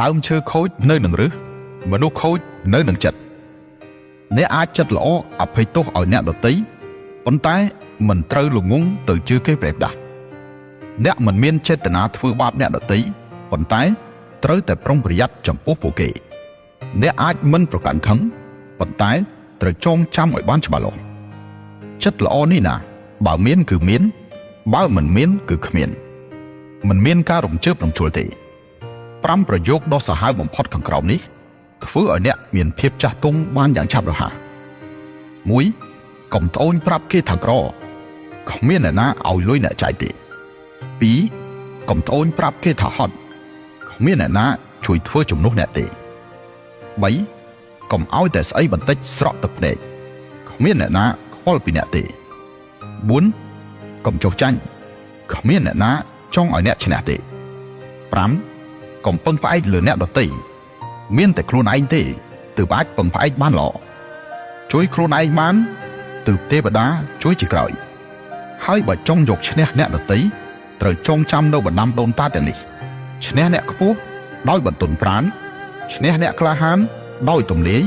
ដើមឈើខូចនៅនឹងឫសមនុស្សខូចនៅនឹងចិត្តអ្នកអាចចិត្តល្អអភ័យទោសឲ្យអ្នកដទៃប៉ុន្តែមិនត្រូវល្ងងទៅជឿគេប្រេះផ្ដាស់អ្នកមិនមានចេតនាធ្វើបាបអ្នកដទៃប៉ុន្តែត្រូវតែប្រុងប្រយ័ត្នចំពោះពួកគេអ្នកអាចមិនប្រកាន់ខឹងប៉ុន្តែត្រូវចងចាំឲ្យបានច្បាស់លាស់ចិត្តល្អនេះណាបើមានគឺមានបើមិនមានគឺគ្មានមិនមានការរំជើបរំជួលទេ5ប្រយោគដ៏សាហាវបំផុតខាងក្រោមនេះធ្វើឲ្យអ្នកមានភាពចាស់ទុំបានយ៉ាងឆាប់រហ័ស 1. កុំត្អូញប្រាប់គេថាក្រគ្មានអ្នកណាឲ្យលុយអ្នកចាយទេ 2. កុំត្អូញប្រាប់គេថាហត់គ្មានអ្នកណាជួយធ្វើជំនួសអ្នកទេ 3. កុំឲ្យតែស្អីបន្តិចស្រក់ទឹកភ្នែកគ្មានអ្នកណាខ្វល់ពីអ្នកទេ 4. កុំចុះចាញ់គ្មានអ្នកណាចង់ឲ្យអ្នកឈ្នះទេ 5. កុំពឹងផ្អែកលើអ្នកដទៃមានតែខ្លួនឯងទេទើបអាចពឹងផ្អែកបានល្អជួយខ្លួនឯងបានទើបទេវតាជួយជាក្រោយហើយបើចង់យកឈ្នះអ្នកដទៃត្រូវចងចាំនៅបណ្ដាំដូនតាទាំងនេះឈ្នះអ្នកខ្ពស់ដោយបន្ទន់ប្រាណឈ្នះអ្នកក្លាហានដោយទំលាយ